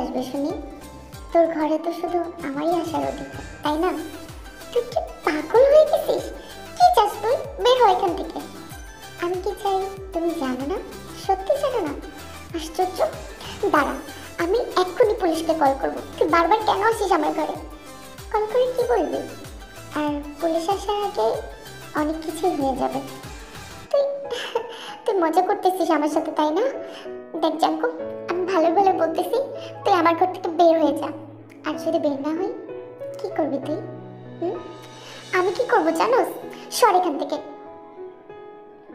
আসবে শুনি? তোর ঘরে তো শুধু আমারই আসার অধিকার, তাই না? তুই কি পাগল হয়ে গেছিস? কি চাস তুই? বের হ এখান থেকে। আমি কি চাই তুমি জানো না? সত্যি জানো না? আশ্চর্য। দাঁড়া, আমি এক্ষুনি পুলিশকে কল করব। তুই বারবার কেন আসিস আমার ঘরে? কল করে কি বলবি? আর পুলিশ আসার আগে অনেক কিছুই হয়ে যাবে। তুই তুই মজা করতেছিস আমার সাথে, তাই না? দেখ জাঙ্কু, আমি ভালো ভালো বলতেছি, তুই আমার ঘর থেকে বের হয়ে যা। আর যদি বের না হই, কি করবি তুই? আমি কি করবো জানোস? সর এখান থেকে।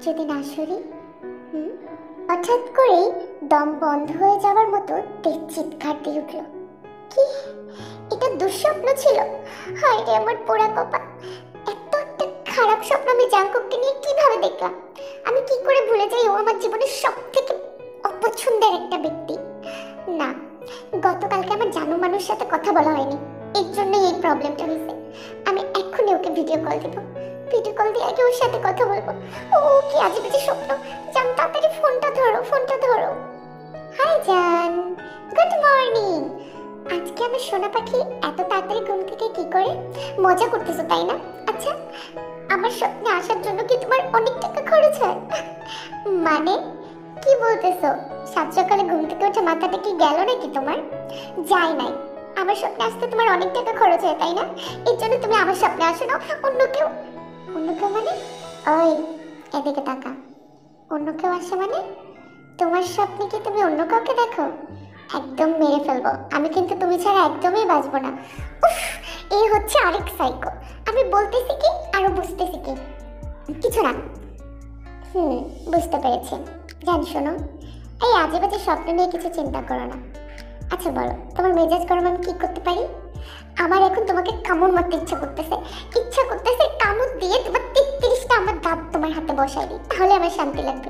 যদি না সরি? হঠাৎ করেই দম বন্ধ হয়ে যাওয়ার মতো তেজ চিৎকার দিয়ে উঠল। কি? এটা দুঃস্বপ্ন ছিল? হায় রে আমার পোড়া কপাল! এত একটা খারাপ স্বপ্ন আমি জাঙ্কুককে নিয়ে কিভাবে দেখলাম? আমি কি করে ভুলে যাই ও আমার জীবনের সব থেকে অপছন্দের একটা ব্যক্তি? না, গতকালকে আমার জানু মানুষ সাথে কথা বলা হয়নি, এর জন্যই এই প্রবলেমটা হয়েছে। আমি এক্ষুনি ওকে ভিডিও কল দেবো। ভিডিও কল দিয়ে আগে ওর সাথে কথা বলবো। ও কি আজেবাজে স্বপ্ন! জান, তাড়াতাড়ি ফোনটা ধরো, ফোনটা ধরো। হাই জান, গুড মর্নিং। আজকে আমার সোনা পাখি এত তাড়াতাড়ি ঘুম থেকে কি করে? মজা করতেছো তাই না? আচ্ছা, আমার স্বপ্নে আসার জন্য কি তোমার অনেক টাকা খরচ হয়? মানে কি বলতেছো? সাত সকালে ঘুম থেকে উঠে মাথাটা কি গেল নাকি তোমার? যাই নাই, আমার স্বপ্নে আসতে তোমার অনেক টাকা খরচ হয় তাই না? এর জন্য তুমি আমার স্বপ্নে আসো না। অন্য কেউ? অন্য কেউ মানে? ওই এদিকে তাকা। অন্য কেউ আসে মানে? তোমার স্বপ্নে কি তুমি অন্য কাউকে দেখো? একদম মেরে ফেলবো আমি, কিন্তু তুমি ছাড়া একদমই বাঁচবো না। উফ, এই হচ্ছে আরেক সাইকো। আমি বলতেছি কি আরো বুঝতেছি কি? কিছু না। বুঝতে পেরেছি। জান শোনো, এই আজে বাজে স্বপ্ন নিয়ে কিছু চিন্তা করো না। আচ্ছা বলো, তোমার মেজাজ গরম আমি কি করতে পারি? আমার এখন তোমাকে কামড় মারতে ইচ্ছা করতেছে কামড় দিয়ে তোমার 33টা আমার দাঁত তোমার হাতে বসাই দিই, তাহলে আমার শান্তি লাগবে।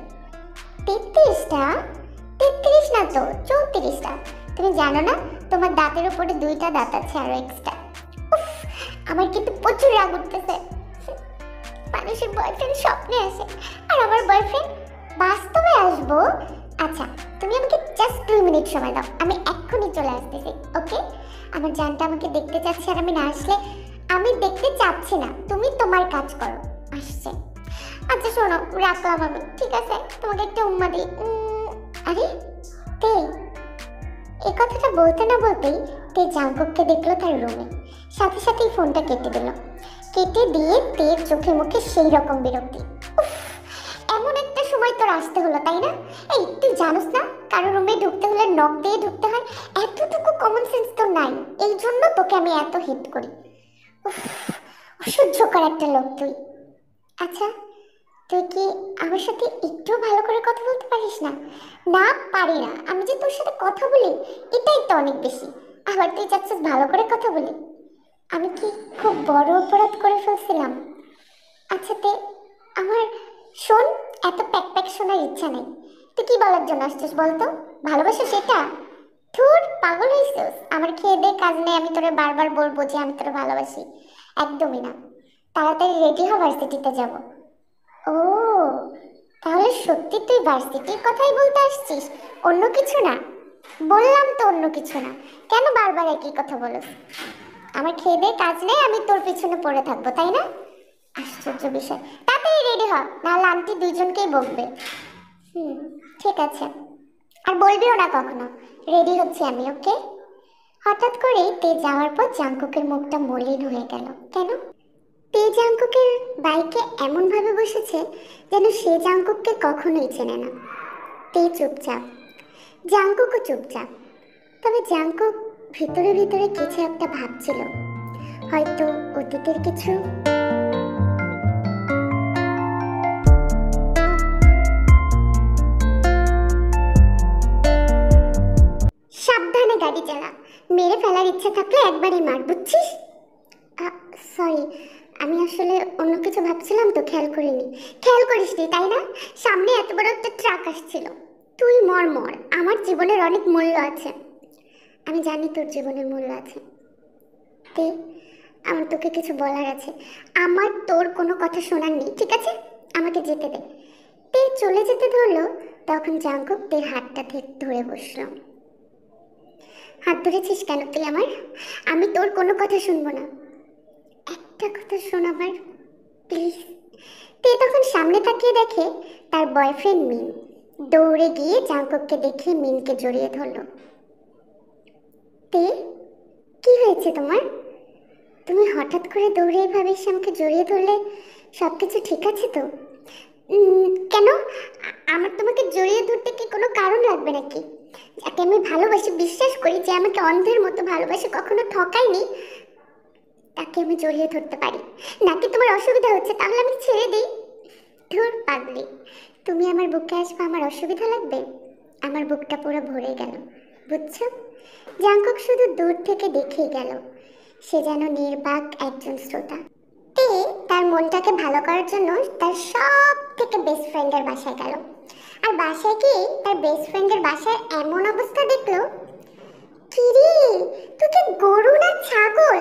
33টা? 33 না তো, 34টা। তুমি জানো না তোমার দাঁতের উপরে 2টা দাঁত আছে আরো এক্সট্রা। উফ, আমার কিন্তু প্রচুর রাগ উঠতেছে। মানুষের বয়ফ্রেন্ড স্বপ্নে আসে, আর আমার বয়ফ্রেন্ড বাস্তবে আসবো। আচ্ছা, তুমি আমাকে জাস্ট 2 মিনিট সময় দাও, আমি এক্ষুনি চলে আসতেছি। ওকে? আমার জানটা আমাকে দেখতে চাচ্ছে, আর আমি না আসলে আমি দেখতে চাচ্ছি না। তুমি তোমার কাজ করো। আসছে। আচ্ছা শোনো, রাখলাম আমি, ঠিক আছে? তোমাকে একটা উম্মা দিই। আরে তে, এই কথাটা বলতে না বলতেই তে জাঙ্কুককে দেখলো তার রুমে। সাথে সাথেই ফোনটা কেটে দিল। কেটে দিয়ে তের চোখে মুখে সেই রকম বিরক্তি। এমন একটা সময় তোর আসতে হলো তাই না? এই তুই জানোস না কারো রুমে ঢুকতে হলে নক দিয়ে ঢুকতে হয়? এতটুকু কমন সেন্স তো নাই, এই জন্য তোকে আমি এত হিট করি। অসহ্যকর একটা লোক তুই। আচ্ছা, তুই কি আমার সাথে একটু ভালো করে কথা বলতে পারিস না? না পারি না, আমি যে তোর সাথে কথা বলি এটাই তো অনেক বেশি, আবার তুই চাচ্ছিস ভালো করে কথা বলি? আমি কি খুব বড় অপরাধ করে ফেলছিলাম? আচ্ছা তে আমার শোন, এত প্যাক প্যাক শোনার ইচ্ছা নেই। তুই কি বলার জন্য আসছিস বলতো? ভালোবাসা সেটা? ধুর, পাগল হয়েছিস? আমার খেয়ে দে কাজ নেই আমি তোরে বারবার বলবো যে আমি তোরে ভালোবাসি? একদমই না। তাড়াতাড়ি রেডি হ, ভার্সিটিতে যাব। ও, তাহলে সত্যি তুই ভার্সিটির কথাই বলতে আসছিস, অন্য কিছু না? বললাম তো অন্য কিছু না, কেন বারবার একই কথা বলিস? আমার খেয়ে দে কাজ নেই, আমি তোর পিছনে পড়ে থাকবো তাই না? আশ্চর্য বিষয়। তাড়াতাড়ি রেডি হ, নাহলে আন্টি দুইজনকেই বকবে। ঠিক আছে, আর বলবিও না কখনো। রেডি হচ্ছি আমি, ওকে? হঠাৎ করে তে যাওয়ার পর জাঙ্কুকের মুখটা মলিন হয়ে গেল। কেন? তে জাঙ্কুকের বাইকে এমন ভাবে বসেছে যেন সে জাঙ্কুককে কখনোই চেনে না। তে চুপচাপ, জাঙ্কুকও চুপচাপ। তবে জাঙ্কুক ভিতরে ভিতরে কিছু একটা ভাবছিল, হয়তো অতীতের কিছু। সাবধানে গাড়ি চালা, মেরে ফেলার ইচ্ছা থাকলে একবারই মার, বুঝছিস? সরি, আমি আসলে অন্য কিছু ভাবছিলাম তো, খেয়াল করিনি। খেয়াল করিসনি তাই না? সামনে এত বড় একটা ট্রাক আসছিল। তুই মর মর, আমার জীবনের অনেক মূল্য আছে। আমি জানি তোর জীবনের মূল্য আছে। তে, আমার তোকে কিছু বলার আছে। আমার তোর কোনো কথা শোনার নেই, ঠিক আছে? আমাকে যেতে দে। তে চলে যেতে ধরলো, তখন জাঙ্কুক তের হাতটা ধরে বসলো। হাত ধরেছিস কেন তুই আমার? আমি তোর কোনো কথা শুনবো না। একটা কথা শোন আমার, প্লিজ। তে তখন সামনে তাকিয়ে দেখে তার বয়ফ্রেন্ড মিন দৌড়ে গিয়ে জাঙ্কুককে দেখে মিনকে জড়িয়ে ধরল। তে, কি হয়েছে তোমার? তুমি হঠাৎ করে দৌড়ে এভাবে এসে আমাকে জড়িয়ে ধরলে, সব কিছু ঠিক আছে তো? কেন? আমার তোমাকে জড়িয়ে ধরতে কি কোনো কারণ লাগবে নাকি? যাকে আমি ভালোবাসি, বিশ্বাস করি, যে আমাকে অন্ধের মতো ভালোবাসে, কখনো ঠকায়নি, তাকে আমি জড়িয়ে ধরতে পারি নাকি? তোমার অসুবিধা হচ্ছে? তাহলে আমি ছেড়ে দিই। ধুর পাগলি, তুমি আমার বুকে আসবে, আমার অসুবিধা লাগবে? আমার বুকটা পুরো ভরে গেল, বুঝছো? জাঙ্কুক শুধু দূর থেকে দেখেই গেল, সে যেন নির্বাক একজন শ্রোতা। তে তার মনটাকে ভালো করার জন্য তার সব থেকে বেস্ট ফ্রেন্ডের বাসায় গেল। আর বাসায় গিয়ে তার বেস্ট ফ্রেন্ডের বাসায় এমন অবস্থা দেখলো, কিরে তুই কি গরু না ছাগল?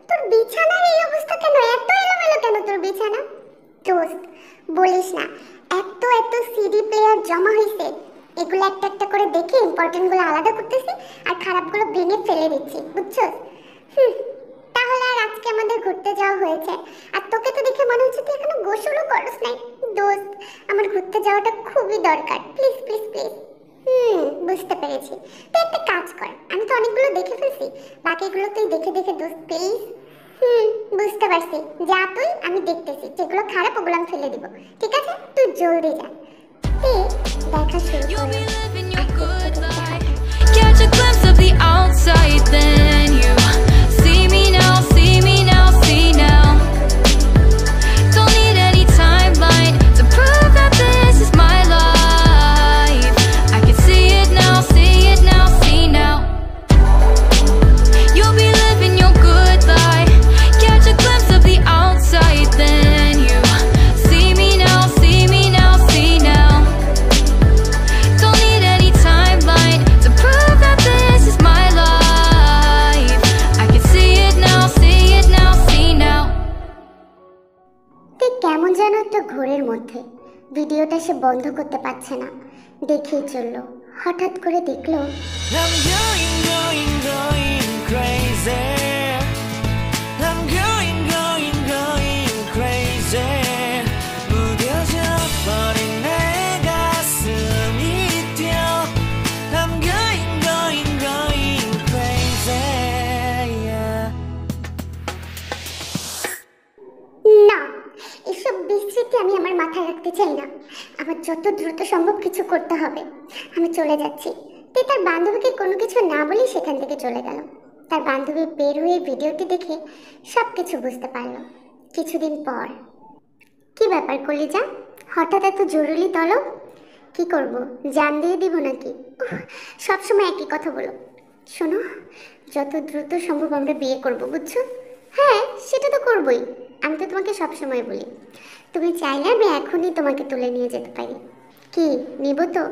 তোর বিছানার এই অবস্থা কেন? এত এলোমেলো কেন তোর বিছানা? দোস্ত, বলিস না, এত এত সিডি প্লেয়ার জমা হয়েছে, এগুলো একটা একটা করে দেখে ইম্পর্টেন্ট গুলো আলাদা করতেছি আর খারাপগুলো ভেঙে ফেলে দিচ্ছি, বুঝছো? তাহলে আর আজকে আমাদের ঘুরতে যাওয়া হয়েছে, আর তোকে তো দেখে মনে হচ্ছে তুই এখনো গোসলও করস নাই। দোস্ত, আমার ঘুরতে যাওয়াটা খুবই দরকার, প্লিজ প্লিজ প্লিজ। বুঝতে পেরেছি। তুই একটা কাজ কর, আমি তো অনেকগুলো দেখে ফেলছি, বাকিগুলো তুই দেখে দেখে দোস্ত প্লিজ। বুঝতে পারছি, যা তুই, আমি দেখতেছি, যেগুলো খারাপ ওগুলো আমি ফেলে দিব, ঠিক আছে? তুই জলদি যা। তুই দেখা শুরু কর। Catch a glimpse of the outside, then you see me now, see me now, see now. Don't need any timeline to prove that this is my life. I can see it now, see it now, see now. You'll be living your good life. Catch a glimpse of the outside, then you see me now, see me now, see now. Don't need any timeline to prove that this is my life. I can see it now, see it now, see now. তুই কেমন যেন একটা ঘোরের মধ্যে, ভিডিওটা সে বন্ধ করতে পারছে না, দেখেই চললো। হঠাৎ করে দেখলো I'm going crazy. I'm going crazy. 무뎌져 버린 내 가슴이 뛰어. I'm going crazy. Yeah. না, এসব বিস্মৃতি আমি আমার মাথায় রাখতে চাই না। আমার যত দ্রুত সম্ভব কিছু করতে হবে। আমি চলে যাচ্ছি। তে তার বান্ধবীকে কোনো কিছু না বলে সেখান থেকে চলে গেল। তার বান্ধবী বের হয়ে ভিডিওটি দেখে সব কিছু বুঝতে পারলো। কিছুদিন পর, কি ব্যাপার কলিজা, হঠাৎ এত জরুরি তলব? কি করব, জান দিয়ে দিব নাকি? সবসময় একই কথা বলো। শোনো, যত দ্রুত সম্ভব আমরা বিয়ে করব, বুঝছো? হ্যাঁ, সেটা তো করবই। আমি তো তোমাকে সবসময় বলি, তুমি চাইলে আমি এখনই তোমাকে তুলে নিয়ে যেতে পারি। কি নিব তো?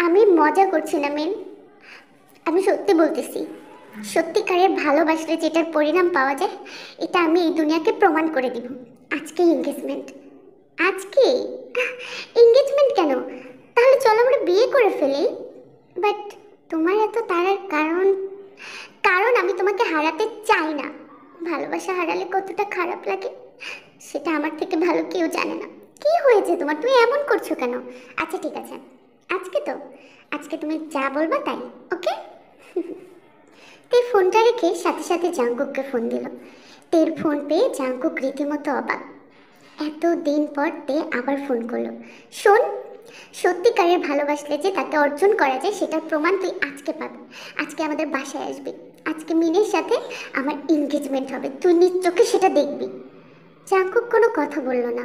আমি মজা করছি না মেন, আমি সত্যি বলতেছি। সত্যিকারের ভালোবাসলে যেটার পরিণাম পাওয়া যায়, এটা আমি এই দুনিয়াকে প্রমাণ করে দিব। আজকে এঙ্গেজমেন্ট। আজকে এঙ্গেজমেন্ট কেন? তাহলে চলো আমরা বিয়ে করে ফেলি। বাট তোমার এত তাড়ার কারণ আমি তোমাকে হারাতে চাই না। ভালোবাসা হারালে কতটা খারাপ লাগে সেটা আমার থেকে ভালো কেউ জানে না। কি হয়েছে তোমার? তুমি এমন করছো কেন? আচ্ছা ঠিক আছে, আজকে তুমি যা বলবা তাই, ওকে? তে ফোনটা রেখে সাথে সাথে জাঙ্কুককে ফোন দিল। তের ফোন পেয়ে জাঙ্কুক রীতিমতো অবাক। এতদিন পর তে আবার ফোন করলো। শোন, সত্যিকারের ভালোবাসলে যে তাকে অর্জন করা যায় সেটার প্রমাণ তুই আজকে পাবি। আজকে আমাদের বাসায় আসবি, আজকে মিনের সাথে আমার এনগেজমেন্ট হবে, তুই নিজ চোখে সেটা দেখবি। জাঙ্কুক কোনো কথা বলল না,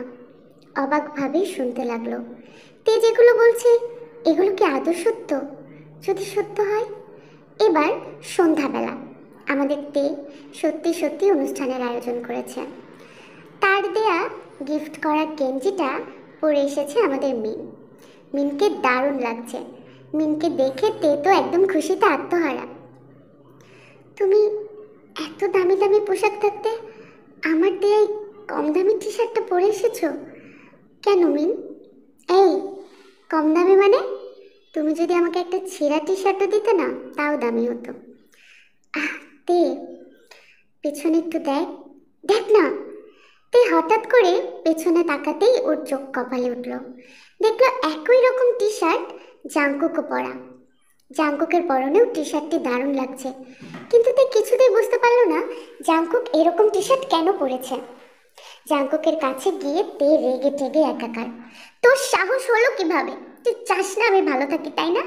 অবাকভাবেই শুনতে লাগলো। তে যেগুলো বলছে এগুলো কি আদৌ সত্য? যদি সত্য হয়, এবার সন্ধ্যাবেলা আমাদের তে সত্যি সত্যি অনুষ্ঠানের আয়োজন করেছে। তার দেয়া গিফট করা গেঞ্জিটা পরে এসেছে আমাদের মিনকে দারুণ লাগছে। মিনকে দেখে তে তো একদম খুশিতে আত্মহারা। তুমি এত দামি দামি পোশাক থাকতে আমার দেয়া কম দামি টি শার্টটা পরে এসেছো কেন মিন? এই কম দামি মানে? তুমি যদি আমাকে একটা ছেঁড়া টি শার্টও দিতে না, তাও দামি হতো। তে পেছনে একটু দেখ, দেখ না। তে হঠাৎ করে পেছনে তাকাতেই ওর চোখ কপালে উঠল। দেখলো একই রকম টি শার্ট জাঙ্কুকও পরা। জাঙ্কুকের পরনেও টি শার্টটি দারুণ লাগছে, কিন্তু তে কিছুতেই বুঝতে পারলো না জাঙ্কুক এরকম টি শার্ট কেন পরেছে। জাঙ্কুকের কাছে গিয়ে তে রেগে টেগে একাকার। তোর সাহস হলো কিভাবে? তুই চাস না আমি ভালো থাকি, তাই না?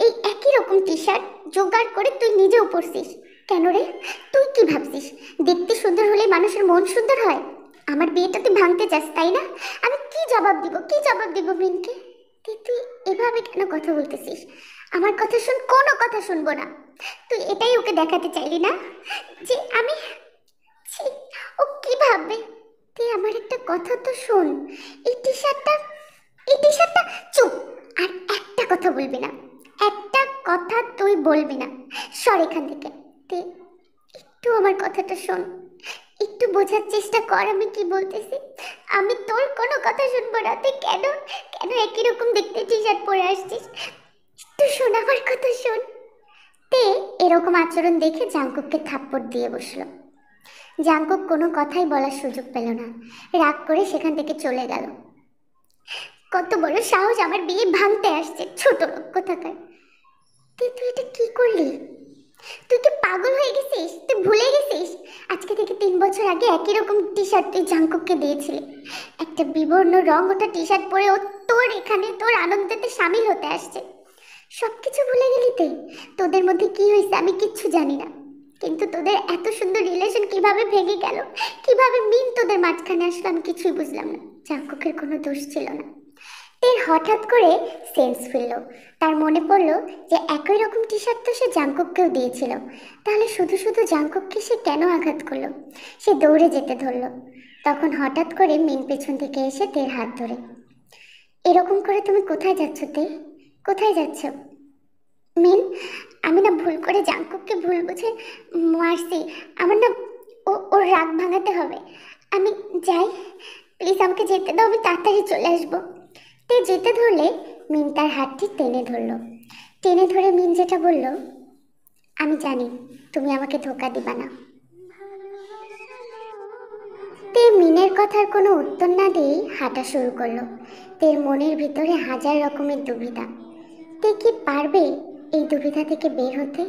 এই একই রকম টি শার্ট জোগাড় করে তুই নিজেও পরছিস কেন রে? তুই কি ভাবছিস দেখতে সুন্দর হলে মানুষের মন সুন্দর হয়? আমার বিয়েটা তুই ভাঙতে চাস, তাই না? আমি কি জবাব দিব, কি জবাব দিব মিনকে? তুই এভাবে কেন কথা বলতেছিস? আমার কথা শুন। কোনো কথা শুনবো না। তুই এটাই ওকে দেখাতে চাইলি না যে আমি? ছি, ও কি ভাববে? তুই আমার একটা কথা তো শোন। এই টি শার্টটা চুপ। আর একটা কথা বলবি না, একটা কথা তুই বলবি না। সর এখান থেকে। তুই একটু আমার কথাটা শোন, একটু বোঝার চেষ্টা কর আমি কি বলতেছি। আমি তোর কোনো কথা শুনবো না। তুই কেন কেন একই রকম দেখতে টি শার্ট পরে আসছিস? একটু শোন, আমার কথা শোন। তে এরকম আচরণ দেখে জাঙ্কুককে থাপ্পড় দিয়ে বসলো। জাঙ্কুক কোনো কথাই বলার সুযোগ পেল না, রাগ করে সেখান থেকে চলে গেল। কত বড় সাহস আমার বিয়ে ভাঙতে আসছে, ছোট লোক কোথাকার। তুই এটা কি করলি? তুই কি পাগল হয়ে গেছিস? তুই ভুলে গেছিস আজকে থেকে 3 বছর আগে একই রকম টি শার্ট তুই জাঙ্কুককে দিয়েছিলি। একটা বিবর্ণ রং ওটা টি শার্ট পরে ও তোর এখানে তোর আনন্দেতে সামিল হতে আসছে। সবকিছু ভুলে গেলি তুই? তোদের মধ্যে কি হয়েছে আমি কিচ্ছু জানি না, কিন্তু তোদের এত সুন্দর রিলেশন কিভাবে ভেঙে গেল, কিভাবে মিন তোদের মাঝখানে আসলো আমি কিছুই বুঝলাম না। জাঙ্কুকের কোনো দোষ ছিল না। তের হঠাৎ করে সেন্স ফিরল। তার মনে পড়ল যে একই রকম টি শার্ট তো সে জাঙ্কুককেও দিয়েছিল। তাহলে শুধু শুধু জাঙ্কুককে সে কেন আঘাত করলো? সে দৌড়ে যেতে ধরলো। তখন হঠাৎ করে মিন পেছন থেকে এসে তের হাত ধরে, এরকম করে তুমি কোথায় যাচ্ছ তে? কোথায় যাচ্ছ? মিন, আমি না ভুল করে জাঙ্কুককে ভুল বুঝে মারছি। আমার না ওর রাগ ভাঙাতে হবে। আমি যাই, প্লিজ আমাকে যেতে দাও, আমি তাড়াতাড়ি চলে আসবো। তে যেতে ধরলে মিন তার হাতটি টেনে ধরলো। টেনে ধরে মিন যেটা বলল, আমি জানি তুমি আমাকে ধোকা দিবা না। তে মিনের কথার কোনো উত্তর না দিয়েই হাঁটা শুরু করলো। তের মনের ভিতরে হাজার রকমের দুবিধা। তে কি পারবে এই দুবিধা থেকে বের হতে?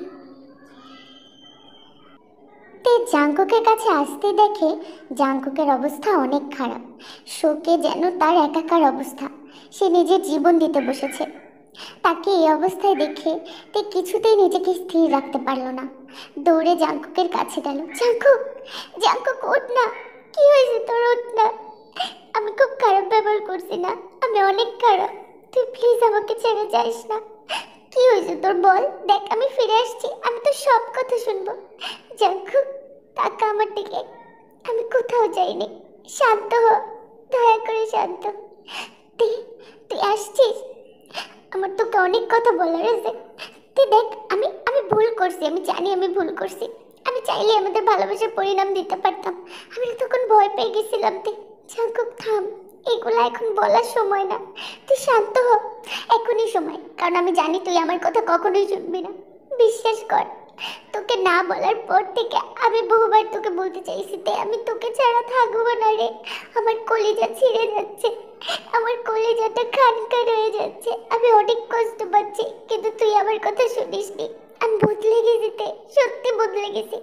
তে জাঙ্কুকের কাছে আসতে দেখে জাঙ্কুকের অবস্থা অনেক খারাপ। শোকে যেন তার একাকার অবস্থা। সে নিজের জীবন দিতে বসেছে। তাকে এই অবস্থায় দেখে তে কিছুতেই নিজেকে স্থির রাখতে পারলো না। দৌড়ে জাঙ্কুকের কাছে গেল। জাঙ্কুক, জাঙ্কুক ওঠ না। কি হয়েছে তোর? ওঠ না। আমি খুব খারাপ ব্যবহার করছি না? আমি অনেক খারাপ। তুই প্লিজ আমাকে ছেড়ে যাস না। কি হয়েছে তোর বল? দেখ আমি ফিরে আসছি, আমি তো সব কথা শুনবো। জাঙ্কুক টাকা আমার দিকে। আমি কোথাও যাইনি। শান্ত হ, দয়া করে শান্ত। তুই তুই আসছিস? আমার তোকে অনেক কথা বলার আছে। তুই দেখ আমি আমি ভুল করছি, আমি জানি আমি ভুল করছি। আমি চাইলে আমাদের ভালোবাসার পরিণাম দিতে পারতাম। আমি তখন ভয় পেয়ে গেছিলাম। তুই জাঙ্কুক থাম, এগুলো এখন বলার সময় না। তুই শান্ত হ, এখনই সময়। কারণ আমি জানি তুই আমার কথা কখনোই শুনবি না। বিশ্বাস কর, তোকে না বলার পর থেকে আমি বহুবার তোকে বলতে চাইছি তে আমি তোকে ছাড়া থাকবো না রে। আমার কলিজা ছিঁড়ে যাচ্ছে, আমার কলিজাটা খানকা রয়ে যাচ্ছে। আমি অনেক কষ্ট পাচ্ছি, কিন্তু তুই আমার কথা শুনিস নি। আমি বদলে গেছি তে, সত্যি বদলে গেছি।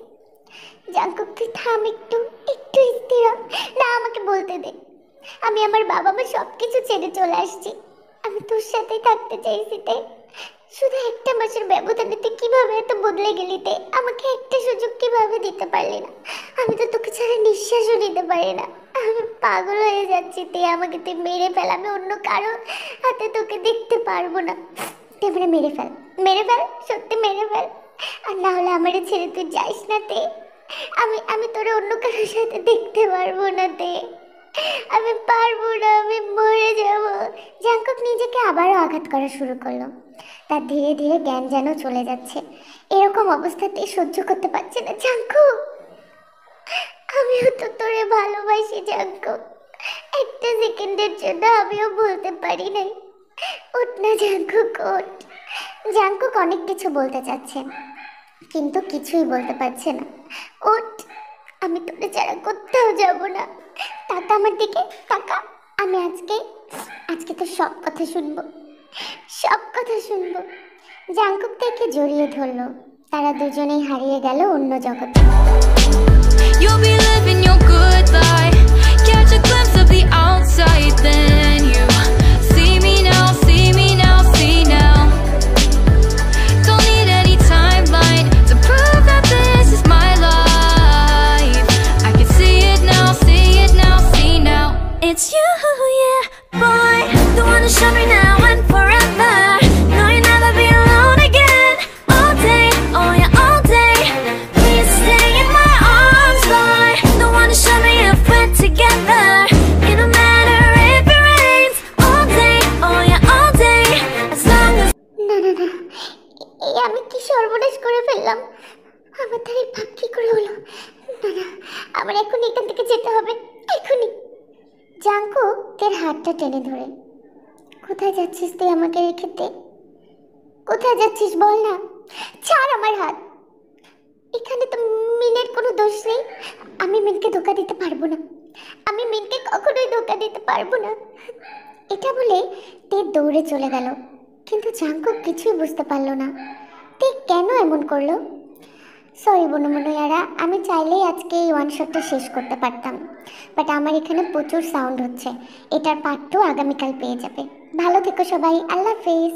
জাঙ্কুক তুই থাম, একটু একটু স্থির হ। না, আমাকে বলতে দে। আমি আমার বাবা মা সব কিছু ছেড়ে চলে আসছি। আমি তোর সাথেই থাকতে চাইছি তে। শুধু একটা মাসের ব্যবধানে তুই কিভাবে এত বদলে গেলি তে? আমাকে একটা সুযোগ কিভাবে দিতে পারলি না? আমি তো তোকে ছাড়া নিঃশ্বাসও নিতে পারি না। আমি পাগল হয়ে যাচ্ছি তে, আমাকে তুই মেরে ফেল। আমি অন্য কারো হাতে তোকে দেখতে পারবো না। তুই মানে মেরে ফেল, মেরে ফেল, সত্যি মেরে ফেল। আর না হলে আমারে ছেড়ে তুই যাইস না তে। আমি আমি তোরে অন্য কারোর সাথে দেখতে পারবো না তে। আমি পারবো না, আমি মরে যাব। জাঙ্কুক নিজেকে আবারও আঘাত করা শুরু করলো। তার ধীরে ধীরে জ্ঞান যেন চলে যাচ্ছে। এরকম অবস্থাতে সহ্য করতে পারছে না। জাঙ্কুক, আমিও তো তোরে ভালোবাসি জাঙ্কুক। একটা সেকেন্ডের জন্য আমিও বলতে পারি নাই। ওঠ না জাঙ্কুক, ওঠ। জাঙ্কুক অনেক কিছু বলতে চাচ্ছে, কিন্তু কিছুই বলতে পারছে না। ওঠ, আমি তোকে ছাড়া কোথাও যাব না। তাকা আমার দিকে, তাকা। আমি আজকে আজকে তো সব কথা শুনবো, সব কথা শুনবো। জাংকুক তাকে জড়িয়ে ধরলো। তারা দুজনেই হারিয়ে গেল অন্য জগতে। You'll be living your good life. Catch a glimpse of the outside, then you see me now, see me now, see now. Don't need any timeline to prove that this is my life. I can see it now, see it now, see now. It's you, yeah, boy, the one to show me now and forever. No, you'll never be alone again. All day, oh yeah, all day. Please stay in my arms, boy. The one to show me if we're together. It don't matter if it rains. All day, oh yeah, all day. As long as না না না, এই আমি কি সর্বনাশ করে ফেললাম? আমার তার এই ভাব কি করে হলো? না না, আমার এখন এখান থেকে যেতে হবে, এখনই। জাংকুকের হাতটা টেনে ধরে, কোথায় যাচ্ছিস তুই আমাকে রেখে দে? কোথায় যাচ্ছিস বল না? ছাড় আমার হাত। এখানে তো মিনের কোনো দোষ নেই। আমি মিনকে ধোকা দিতে পারবো না, আমি মিনকে কখনোই ধোকা দিতে পারবো না। এটা বলে তে দৌড়ে চলে গেল। কিন্তু জাংকুক কিছুই বুঝতে পারলো না তে কেন এমন করলো। সরি বনুমনুয়ারা, আমি চাইলেই আজকে এই ওয়ান শটটা শেষ করতে পারতাম, বাট আমার এখানে প্রচুর সাউন্ড হচ্ছে। এটার পার্ট 2 আগামীকাল পেয়ে যাবে। ভালো থেকো সবাই, আল্লাহ হাফেজ।